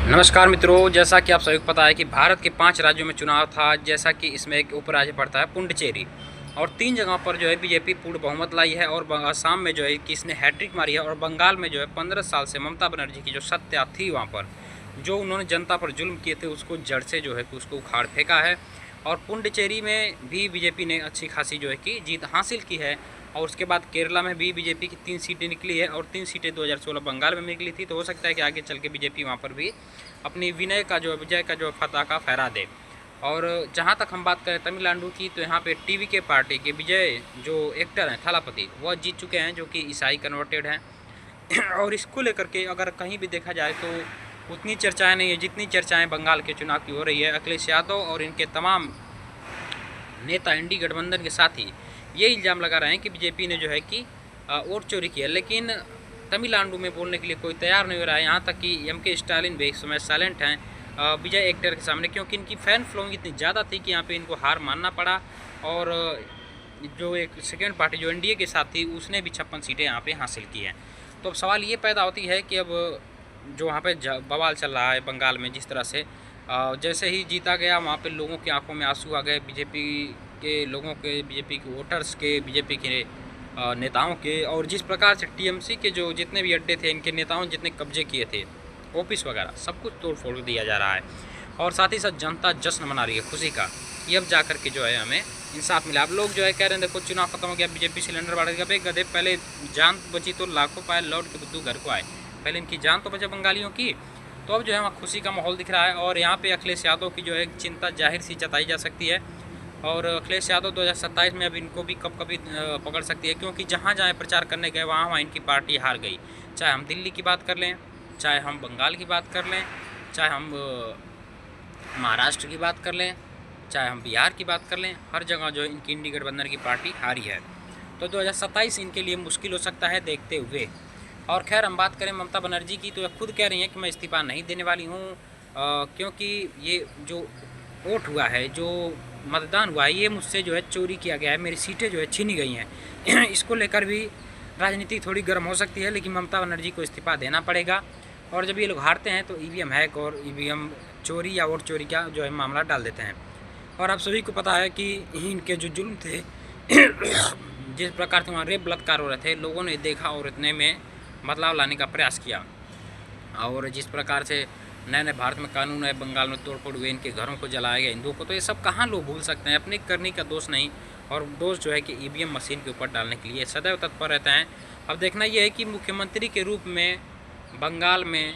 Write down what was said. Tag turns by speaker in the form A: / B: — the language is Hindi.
A: नमस्कार मित्रों, जैसा कि आप सभी को पता है कि भारत के 5 राज्यों में चुनाव था। जैसा कि इसमें एक उपराज्य पड़ता है पुडुचेरी, और 3 जगहों पर जो है बीजेपी पूर्ण बहुमत लाई है। और असम में जो है कि इसने हैट्रिक मारी है। और बंगाल में जो है 15 साल से ममता बनर्जी की जो सत्ता थी, वहाँ पर जो उन्होंने जनता पर जुल्म किए थे उसको जड़ से जो है कि उसको उखाड़ फेंका है। और पुडुचेरी में भी बीजेपी ने अच्छी खासी जो है कि जीत हासिल की है। और उसके बाद केरला में भी बीजेपी की 3 सीटें निकली है, और 3 सीटें 2016 बंगाल में निकली थी। तो हो सकता है कि आगे चल के बीजेपी वहाँ पर भी अपनी विजय का जो फतह का फहरा दे। और जहाँ तक हम बात करें तमिलनाडु की, तो यहाँ पे टीवी के पार्टी के विजय जो एक्टर हैं थलापति, वह जीत चुके हैं, जो कि ईसाई कन्वर्टेड हैं। और इसको लेकर के अगर कहीं भी देखा जाए तो उतनी चर्चाएं नहीं है जितनी चर्चाएं बंगाल के चुनाव की हो रही है। अखिलेश यादव और इनके तमाम नेता इंडी गठबंधन के साथ ही ये इल्ज़ाम लगा रहे हैं कि बीजेपी ने जो है कि वोट चोरी किया। लेकिन तमिलनाडु में बोलने के लिए कोई तैयार नहीं हो रहा है। यहाँ तक कि एम.के. स्टालिन भी इस समय साइलेंट हैं विजय एक्टर के सामने, क्योंकि इनकी फ़ैन फॉलोइंग इतनी ज़्यादा थी कि यहाँ पे इनको हार मानना पड़ा। और जो एक सेकेंड पार्टी जो एनडीए के साथ थी, उसने भी 56 सीटें यहाँ पे हासिल की हैं। तो अब सवाल ये पैदा होती है कि अब जो वहाँ पे बवाल चल रहा है बंगाल में, जिस तरह से जैसे ही जीता गया, वहाँ पे लोगों की आंखों में आंसू आ गए, बीजेपी के लोगों के, बीजेपी के वोटर्स के, बीजेपी के नेताओं के। और जिस प्रकार से टीएमसी के जो जितने भी अड्डे थे, इनके नेताओं ने जितने कब्जे किए थे, ऑफिस वगैरह सब कुछ तोड़ फोड़ दिया जा रहा है। और साथ ही साथ जनता जश्न मना रही है खुशी का कि अब जा कर के जो है हमें इंसाफ मिला। अब लोग जो है कह रहे हैं देखो चुनाव खत्म हो गया, बीजेपी सिलेंडर बढ़ गया। भाई गधे, पहले जान बची तो लाखों पाए लौट के बुद्धू घर को आए, पहले इनकी जान तो बचे बंगालियों की। तो अब जो है वहाँ खुशी का माहौल दिख रहा है। और यहाँ पे अखिलेश यादव की जो है चिंता जाहिर सी जताई जा सकती है। और अखिलेश यादव 2027 में अब इनको भी कभी पकड़ सकती है, क्योंकि जहाँ जहाँ प्रचार करने गए वहाँ वहाँ इनकी पार्टी हार गई। चाहे हम दिल्ली की बात कर लें, चाहे हम बंगाल की बात कर लें, चाहे हम महाराष्ट्र की बात कर लें, चाहे हम बिहार की बात कर लें, हर जगह जो इनकी इंडी गठबंधन की पार्टी हारी है। तो 2027 इनके लिए मुश्किल हो सकता है देखते हुए। और खैर हम बात करें ममता बनर्जी की, तो ये खुद कह रही हैं कि मैं इस्तीफ़ा नहीं देने वाली हूँ, क्योंकि ये जो वोट हुआ है, जो मतदान हुआ है, ये मुझसे जो है चोरी किया गया है, मेरी सीटें जो है छीनी गई हैं। इसको लेकर भी राजनीति थोड़ी गर्म हो सकती है, लेकिन ममता बनर्जी को इस्तीफ़ा देना पड़ेगा। और जब ये लोग हारते हैं तो ईवीएम हैक और ईवीएम चोरी या वोट चोरी का जो है मामला डाल देते हैं। और आप सभी को पता है कि इनके जो जुल्म थे जिस प्रकार से वहाँ रेप बलात्कार हो रहे थे, लोगों ने देखा और इतने में बदलाव लाने का प्रयास किया। और जिस प्रकार से नए नए भारत में कानून है, बंगाल में तोड़फोड़ हुए, इनके घरों को जलाया गया हिंदुओं को, तो ये सब कहाँ लोग भूल सकते हैं। अपनी करनी का दोष नहीं, और दोष जो है कि ईवीएम मशीन के ऊपर डालने के लिए सदैव तत्पर रहते हैं। अब देखना यह है कि मुख्यमंत्री के रूप में बंगाल में